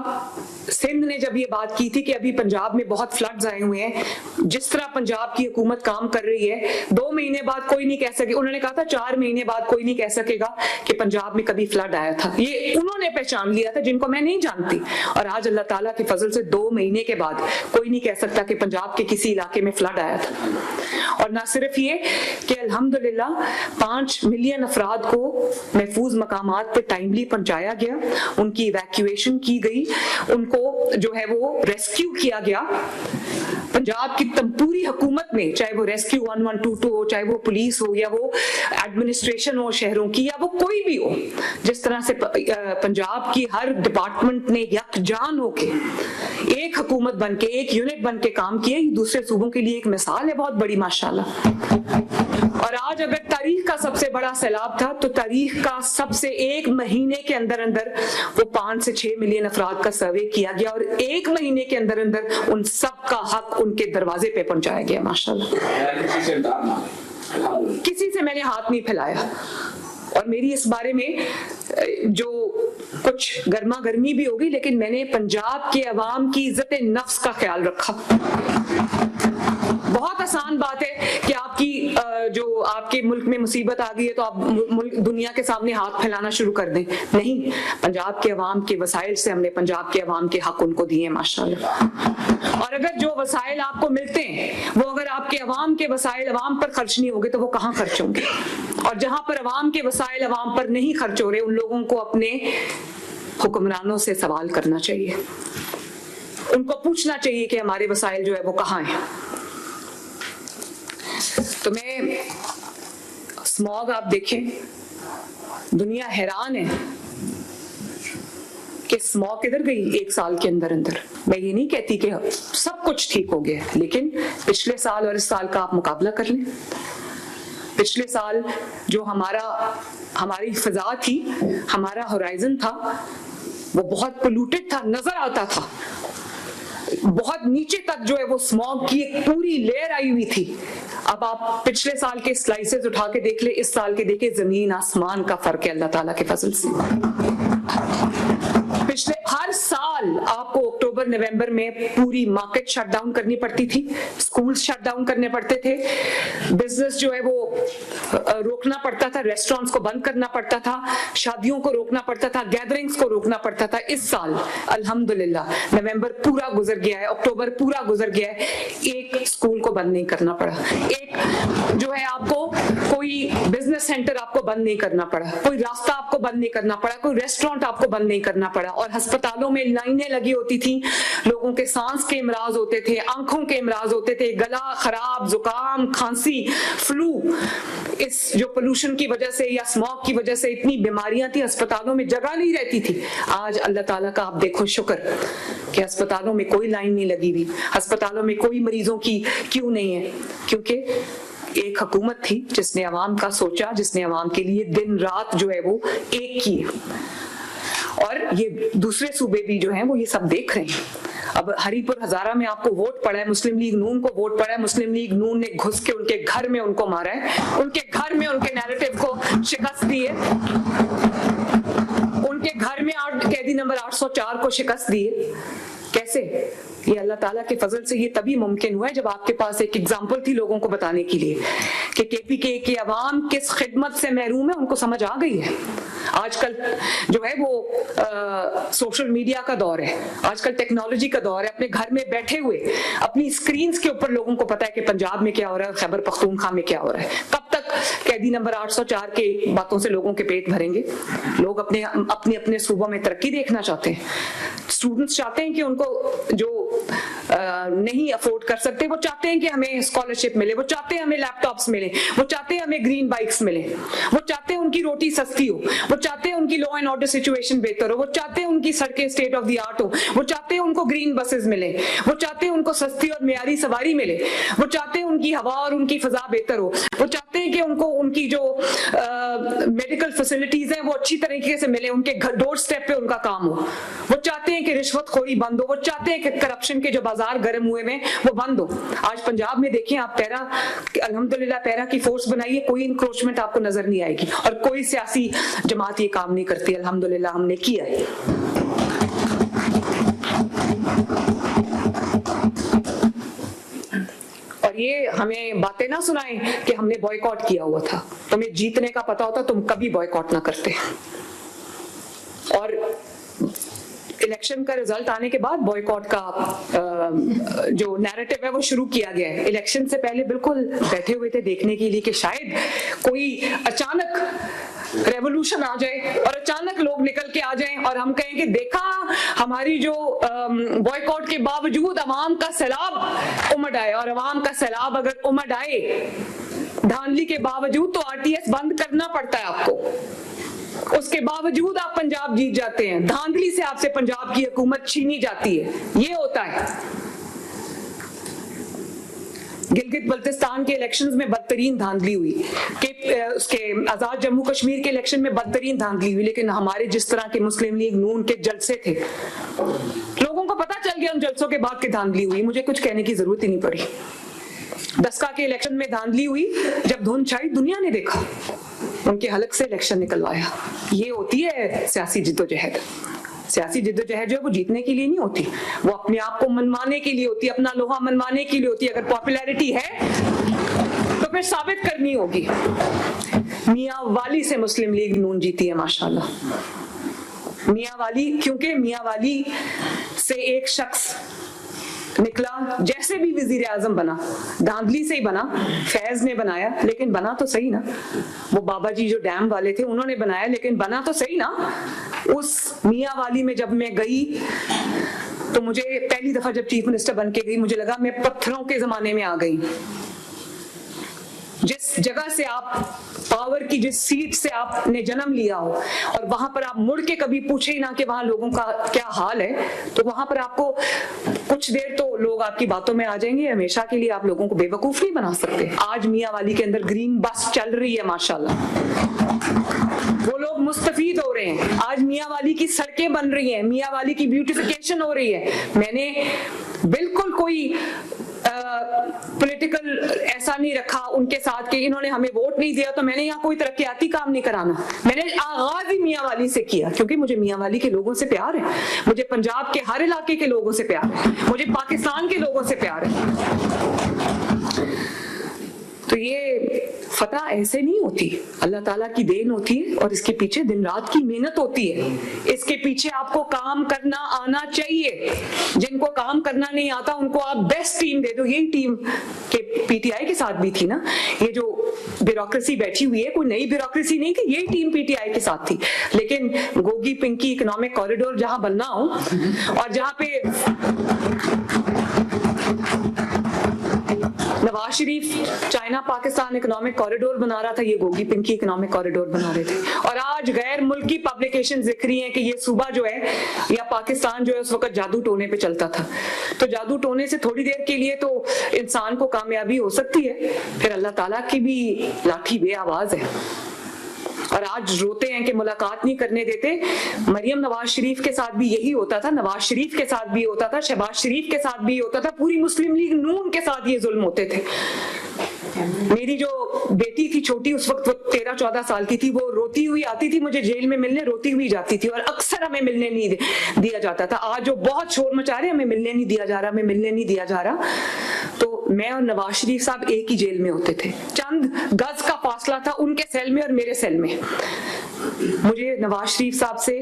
सिंध ने जब ये बात की थी कि अभी पंजाब में बहुत फ्लड्स आए हुए हैं, जिस तरह पंजाब की हुकूमत काम कर रही है 2 महीने बाद कोई नहीं कह सके, उन्होंने कहा था 4 महीने बाद कोई नहीं कह सकेगा कि पंजाब में कभी फ्लड आया था। ये उन्होंने पहचान लिया था जिनको मैं नहीं जानती। और आज अल्लाह ताला के फजल से 2 महीने के बाद कोई नहीं कह सकता कि पंजाब के किसी इलाके में फ्लड आया था। और ना सिर्फ ये कि अल्हम्दुलिल्लाह 5 मिलियन अफराद को महफूज मकामात पर टाइमली पहुंचाया गया, उनकी इवैक्यूएशन की गई, उनको जो है वो रेस्क्यू किया गया। पंजाब की पूरी हुकूमत में, चाहे वो रेस्क्यू 1122 हो, चाहे वो पुलिस हो या वो एडमिनिस्ट्रेशन हो शहरों की या वो कोई भी हो, जिस तरह से पंजाब की हर डिपार्टमेंट ने यकजान होके एक हुकूमत बन के, एक यूनिट बन के काम किया, दूसरे सूबों के लिए एक मिसाल है बहुत बड़ी माशाल्लाह। और आज अगर तारीख का सबसे बड़ा सैलाब था तो तारीख का सबसे 1 महीने के अंदर अंदर वो 5 से 6 मिलियन अफराद का सर्वे किया गया और 1 महीने के अंदर अंदर उन सब का हक उनके दरवाजे पे पहुंचाया गया माशाल्लाह। किसी से मैंने हाथ नहीं फैलाया और मेरी इस बारे में जो कुछ गर्मा गर्मी भी होगी, लेकिन मैंने पंजाब के अवाम की इज्जत नफ्स का ख्याल रखा। बहुत आसान बात है कि आपकी जो आपके मुल्क में मुसीबत आ गई है तो आप मुल्क दुनिया के सामने हाथ फैलाना शुरू कर दें, नहीं, पंजाब के अवाम के वसाइल से हमने पंजाब के अवाम के हक उनको दिए माशाल्लाह। और अगर जो वसाइल आपको मिलते हैं वो अगर आपके अवाम के वसाइल अवाम पर खर्च नहीं होंगे तो वो कहाँ खर्च होंगे? और जहां पर अवाम के वसाइल अवाम पर नहीं खर्च हो रहे, उन लोगों को अपने हुक्मरानों से सवाल करना चाहिए, उनको पूछना चाहिए कि हमारे वसाइल जो है वो कहाँ हैं। तो मैं स्मॉग आप देखें, दुनिया हैरान है कि स्मॉग किधर गई 1 साल के अंदर अंदर। मैं ये नहीं कहती कि सब कुछ ठीक हो गया, लेकिन पिछले साल और इस साल का आप मुकाबला कर लें। पिछले साल जो हमारी फिजा थी, हमारा होराइजन था, वो बहुत पोल्यूटेड था, नजर आता था, बहुत नीचे तक जो है वो स्मॉग की एक पूरी लेयर आई हुई थी। अब आप पिछले साल के स्लाइसेस उठा के देख ले, इस साल के देखे, जमीन आसमान का फर्क है अल्लाह ताला के फजल से। पिछले हर साल आपको अक्टूबर अक्टूबर नवंबर में पूरी मार्केट शट डाउन करनी पड़ती थी, स्कूल शट डाउन करने पड़ते थे, बिजनेस जो है वो रोकना पड़ता था, रेस्टोरेंट्स को बंद करना पड़ता था, शादियों को रोकना पड़ता था, गैदरिंग्स को रोकना पड़ता था। इस साल अल्हम्दुलिल्लाह नवंबर पूरा गुजर गया है, अक्टूबर पूरा गुजर गया है, एक स्कूल को बंद नहीं करना पड़ा, एक जो है आपको कोई बिजनेस सेंटर आपको बंद नहीं करना पड़ा, कोई रास्ता आपको बंद नहीं करना पड़ा, कोई रेस्टोरेंट आपको बंद नहीं करना पड़ा। और अस्पतालों में लाइनें लगी होती थी, लोगों के सांस के इमराज होते थे, आंखों के इमराज होते थे, गला खराब, जुकाम, खांसी, फ्लू, इस जो पोल्यूशन की वजह से या स्मॉग की वजह से इतनी बीमारियां थी, अस्पतालों में जगह नहीं रहती थी। आज अल्लाह ताला का आप देखो शुक्र कि अस्पतालों में कोई लाइन नहीं लगी हुई, अस्पतालों में कोई मरीजों की क्यों नहीं है, क्योंकि एक हुकूमत थी जिसने अवाम का सोचा, जिसने अवाम के लिए दिन रात जो है वो एक की। और ये दूसरे सूबे भी जो हैं वो ये सब देख रहे हैं। अब हरीपुर हजारा में आपको वोट पड़ा है, मुस्लिम लीग नून को वोट पड़ा है, मुस्लिम लीग नून ने घुस के उनके घर में उनको मारा है, उनके घर में उनके नैरेटिव को शिकस्त दी है, उनके घर में कैदी नंबर 804 को शिकस्त दी है। कैसे? ये अल्लाह ताला के फजल से ये तभी मुमकिन हुआ है जब आपके पास एक एग्जाम्पल थी लोगों को बताने के लिए कि केपीके की अवाम किस खिदमत से महरूम है, उनको समझ आ गई है। आजकल जो है वो सोशल मीडिया का दौर है, आजकल टेक्नोलॉजी का दौर है, अपने घर में बैठे हुए अपनी स्क्रीन्स के ऊपर लोगों को पता है कि पंजाब में क्या हो रहा है, खैबर पख्तूनख्वा में क्या हो रहा है। कब तक कैदी नंबर 804 के बातों से लोगों के पेट भरेंगे? लोग अपने सूबों में तरक्की देखना चाहते हैं, स्टूडेंट्स चाहते हैं कि उनको जो नहीं अफोर्ड कर सकते वो चाहते हैं कि हमें स्कॉलरशिप मिले, वो चाहते हैं हमें लैपटॉप्स मिले, वो चाहते हैं हमें ग्रीन बाइक्स मिले, वो चाहते हैं उनकी रोटी सस्ती हो, वो चाहते हैं उनकी लॉ एंड ऑर्डर सिचुएशन बेहतर हो, वो चाहते हैं उनकी सड़कें स्टेट ऑफ द आर्ट हो, वो चाहते हैं उनको ग्रीन बसेस मिले, वो चाहते हैं उनको सस्ती और मियारी सवारी मिले, वो चाहते हैं उनकी हवा और उनकी फजा बेहतर हो, वो चाहते हैं कि उनको उनकी जो मेडिकल फैसिलिटीज हैं वो अच्छी तरीके से मिले, उनके घर डोर स्टेप पे उनका काम हो, वो चाहते हैं कि रिश्वतखोरी बंद हो, वो चाहते हैं कि करप्शन के जो बाजार गर्म हुए में वो बंद हो। आज पंजाब में देखिए आप, पैरा अल्हम्दुलिल्लाह पैरा की फोर्स बनाई है, कोई इंक्रोचमेंट आपको नजर नहीं आएगी और कोई सियासी जमात ये काम नहीं करती। अल्हम्दुलिल्लाह हमने किया है। और ये हमें बातें ना सुनाएं कि हमने बॉयकॉट किया हुआ था, तुम्हें जीतने का पता होता तुम कभी बॉयकॉट ना करते। और इलेक्शन का रिजल्ट आने के बाद बॉयकॉट का जो नैरेटिव है वो शुरू किया गया है। इलेक्शन से पहले बिल्कुल बैठे हुए थे देखने के लिए कि शायद कोई अचानक रेवोल्यूशन आ जाए और अचानक लोग निकल के आ जाएं और हम कहें कि देखा हमारी जो बॉयकॉट के बावजूद अवाम का सैलाब उमड़ आए, और अवाम का सैलाब अगर उमड़ आए धांधली के बावजूद तो आरटीएस बंद करना पड़ता है आपको, उसके बावजूद आप पंजाब जीत जाते हैं, धांधली से आपसे पंजाब की हुकूमत छीनी जाती है। ये होता है। गिलगित बल्तिस्तान के इलेक्शंस में बदतरीन धांधली हुई, कि उसके आजाद जम्मू कश्मीर के इलेक्शन में बदतरीन धांधली हुई, लेकिन हमारे जिस तरह के मुस्लिम लीग नून के जलसे थे लोगों को पता चल गया उन जलसों के बाद की धांधली हुई, मुझे कुछ कहने की जरूरत ही नहीं पड़ी। दस्का के इलेक्शन में धांधली हुई, जब धुंध छाई दुनिया ने देखा, उनके हलक से इलेक्शन निकलवाया। ये होती है सियासी जिद्दोजहद। सियासी जिद्दोजहद जो है वो जीतने के लिए नहीं होती, वो अपने आप को मनवाने के लिए होती है, अपना लोहा मनवाने के लिए होती है। अगर पॉपुलैरिटी है तो फिर साबित करनी होगी। मियां वाली से मुस्लिम लीग नून जीती है माशाल्लाह। मियां वाली, क्योंकि मियां वाली से एक शख्स निकला, जैसे भी वजीर आजम बना धांधली से ही बना, फैज ने बनाया लेकिन बना तो सही ना, वो बाबा जी जो डैम वाले थे उन्होंने बनाया लेकिन बना तो सही ना। उस मियां वाली में जब मैं गई तो मुझे पहली दफा जब चीफ मिनिस्टर बन के गई मुझे लगा मैं पत्थरों के जमाने में आ गई। जिस जगह से आप पावर की जिस सीट से आपने जन्म लिया हो और वहां पर आप मुड़ के कभी पूछे ही ना कि वहां लोगों का क्या हाल है, तो वहां पर आपको कुछ देर तो लोग आपकी बातों में आ जाएंगे, हमेशा के लिए आप लोगों को बेवकूफ नहीं बना सकते। आज मियां वाली के अंदर ग्रीन बस चल रही है माशाल्लाह, वो लोग मुस्तफीद हो रहे हैं। आज मियां वाली की सड़कें बन रही हैं, मियां वाली की ब्यूटिफिकेशन हो रही है। मैंने बिल्कुल कोई पॉलिटिकल ऐसा नहीं रखा उनके साथ कि इन्होंने हमें वोट नहीं दिया तो मैंने यहाँ कोई तरक्याती काम नहीं कराना। मैंने आगाज ही मियाँ वाली से किया, क्योंकि मुझे मियाँ वाली के लोगों से प्यार है, मुझे पंजाब के हर इलाके के लोगों से प्यार है, मुझे पाकिस्तान के लोगों से प्यार है। तो ये फतह ऐसे नहीं होती, अल्लाह ताला की देन होती है और इसके पीछे दिन रात की मेहनत होती है। इसके पीछे आपको काम करना आना चाहिए। जिनको काम करना नहीं आता उनको आप बेस्ट टीम दे दो। यही टीम के पीटीआई के साथ भी थी ना, ये जो ब्यूरोक्रेसी बैठी हुई है, कोई नई ब्यूरोक्रेसी नहीं थी, यही टीम पीटीआई के साथ थी। लेकिन गोगी पिंकी इकोनॉमिक कॉरिडोर जहां बनना हो और जहां पे Nawaz Sharif China Pakistan economic corridor बना रहा था, ये गोगी पिंकी इकोनॉमिक कॉरिडोर बना रहे थे। और आज गैर मुल्की पब्लिकेशन लिख रही हैं कि ये सूबा जो है या पाकिस्तान जो है उस वक्त जादू टोने पे चलता था। तो जादू टोने से थोड़ी देर के लिए तो इंसान को कामयाबी हो सकती है, फिर अल्लाह ताला की भी लाठी बेआवाज है। और आज रोते हैं कि मुलाकात नहीं करने देते। मरियम नवाज शरीफ के साथ भी यही होता था, नवाज शरीफ के साथ भी होता था, शहबाज शरीफ के साथ भी होता था, पूरी मुस्लिम लीग नून के साथ ये जुल्म होते थे। मेरी जो बेटी थी छोटी, उस वक्त वो 13-14 साल की थी, वो रोती हुई आती थी मुझे जेल में मिलने, रोती हुई जाती थी और अक्सर हमें मिलने नहीं दिया जाता था। आज जो बहुत शोर मचा रहे हमें मिलने नहीं दिया जा रहा, हमें मिलने नहीं दिया जा रहा। तो मैं और नवाज शरीफ साहब एक ही जेल में होते थे, चंद गज का फासला था उनके सेल में और मेरे सेल में। मुझे नवाज शरीफ साहब से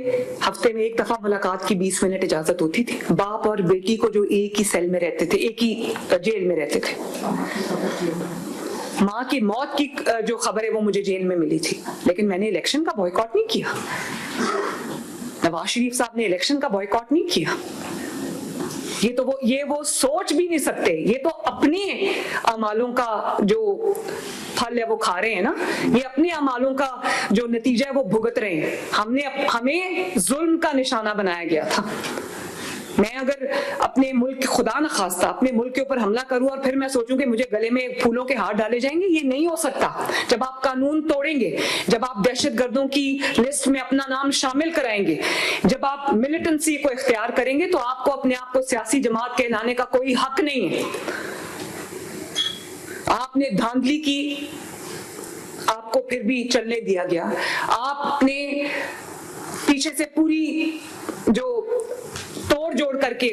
हफ्ते में एक दफा मुलाकात की 20 मिनट इजाजत होती थी। बाप और बेटी को जो एक ही सेल में रहते थे, एक ही जेल में रहते थे। माँ की मौत की जो खबर है वो मुझे जेल में मिली थी, लेकिन मैंने इलेक्शन का बॉयकॉट नहीं किया। नवाज शरीफ साहब ने इलेक्शन का बॉयकॉट नहीं किया। ये वो सोच भी नहीं सकते। ये तो अपने अमालों का जो फल है वो खा रहे हैं ना, ये अपने अमालों का जो नतीजा है वो भुगत रहे हैं। हमें जुल्म का निशाना बनाया गया था। मैं अगर अपने मुल्क, खुदा न खास्ता, अपने मुल्क के ऊपर हमला करूं और फिर मैं सोचूं कि मुझे गले में फूलों के हार डाले जाएंगे, ये नहीं हो सकता। जब आप कानून तोड़ेंगे, जब आप दहशतगर्दों की लिस्ट में अपना नाम शामिल कराएंगे, जब आप मिलिटेंसी को इख्तियार करेंगे, तो आपको अपने आप को सियासी जमात कहलाने का कोई हक नहीं है। आपने धांधली की, आपको फिर भी चलने दिया गया। आपने पीछे से पूरी जो तोड़ जोड़ करके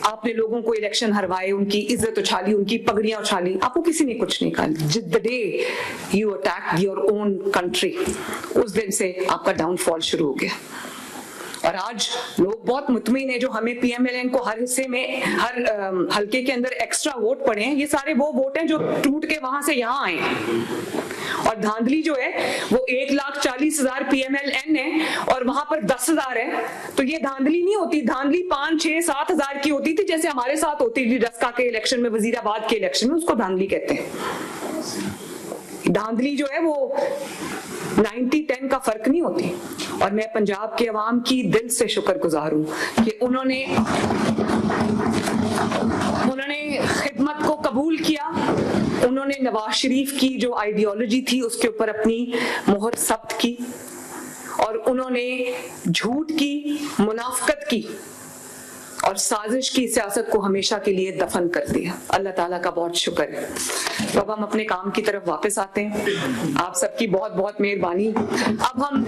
आपने लोगों को इलेक्शन हरवाए, उनकी इज्जत उछाली, उनकी पगड़ियां उछाली, आपको किसी ने कुछ नहीं कहा। The day you attack your own country, उस दिन से आपका डाउनफॉल शुरू हो गया। और आज लोग बहुत मुतमिन है, जो हमें पीएमएलएन को हर हिस्से में, हर हल्के के अंदर एक्स्ट्रा वोट पड़े हैं, ये सारे वो वोट हैं जो टूट के वहां से यहाँ आए। और धांधली जो है वो 1,40,000 पीएमएलएन है और वहां पर 10,000 है। तो ये धांधली नहीं होती, धांधली 5, 6, 7 हजार की होती थी, जैसे हमारे साथ होती थी डस्का के इलेक्शन में, वजीराबाद के इलेक्शन में, उसको धांधली कहते हैं। धांधली जो है वो 90-10 का फर्क नहीं होती। और मैं पंजाब के अवाम की दिल से शुक्रगुजार हूं कि उन्होंने खिदमत को कबूल किया। उन्होंने नवाज शरीफ की जो आइडियोलॉजी थी उसके ऊपर अपनी मोहर सख्त की और उन्होंने झूठ की, मुनाफकत की और साजिश की सियासत को हमेशा के लिए दफन कर दिया। अल्लाह ताला का बहुत शुक्र है। तो अब हम अपने काम की तरफ वापस आते हैं। आप सबकी बहुत बहुत मेहरबानी। अब हम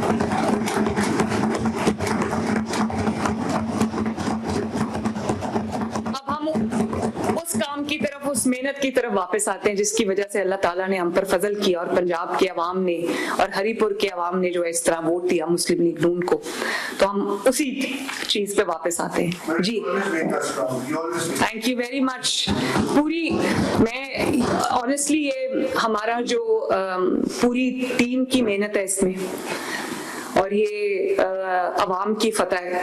उस काम की तरफ, उस मेहनत की तरफ वापस आते हैं जिसकी वजह से अल्लाह ताला ने हम पर फजल किया और पंजाब के अवाम ने और हरीपुर के अवाम ने जो है इस तरह वोट दिया मुस्लिम लीग नून को। तो हम उसी चीज पे वापस आते हैं। जी, थैंक यू वेरी मच। मैं ऑनेस्टली ये हमारा जो पूरी टीम की मेहनत है इसमें, और ये अवाम की फतह है,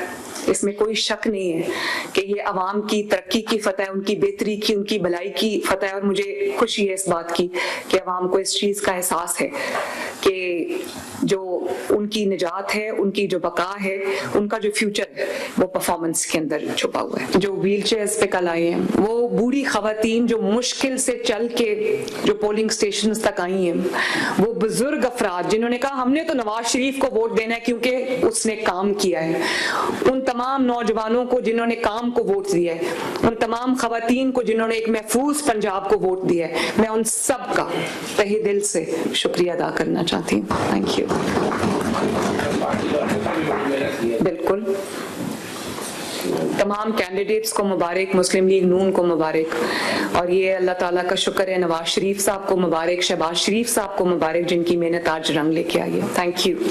इसमें कोई शक नहीं है कि ये अवाम की तरक्की की फतह है, उनकी बेहतरी की, उनकी भलाई की फतह है। और मुझे खुशी है इस बात की कि अवाम को इस चीज का एहसास है कि जो उनकी निजात है, उनकी जो बका है, उनका जो फ्यूचर है वो परफॉर्मेंस के अंदर छुपा हुआ है। जो व्हील चेयर्स पे कल आई हैं, वो बूढ़ी खवातीन जो मुश्किल से चल के जो पोलिंग स्टेशन तक आई हैं, वो बुजुर्ग अफराद जिन्होंने कहा हमने तो नवाज शरीफ को वोट देना है क्योंकि उसने काम किया है, उन तमाम नौजवानों को जिन्होंने काम को वोट दिया है, उन तमाम खवातीन को जिन्होंने एक महफूज पंजाब को वोट दिया है, मैं उन सब का तहे दिल से शुक्रिया अदा करना चाहती हूँ। Thank you. बिल्कुल, तमाम कैंडिडेट्स को मुबारक, मुस्लिम लीग नून को मुबारक, और ये अल्लाह ताला का शुक्र है नवाज शरीफ साहब को मुबारक, शहबाज शरीफ साहब को मुबारक जिनकी मेहनत आज रंग लेके आई है। Thank you.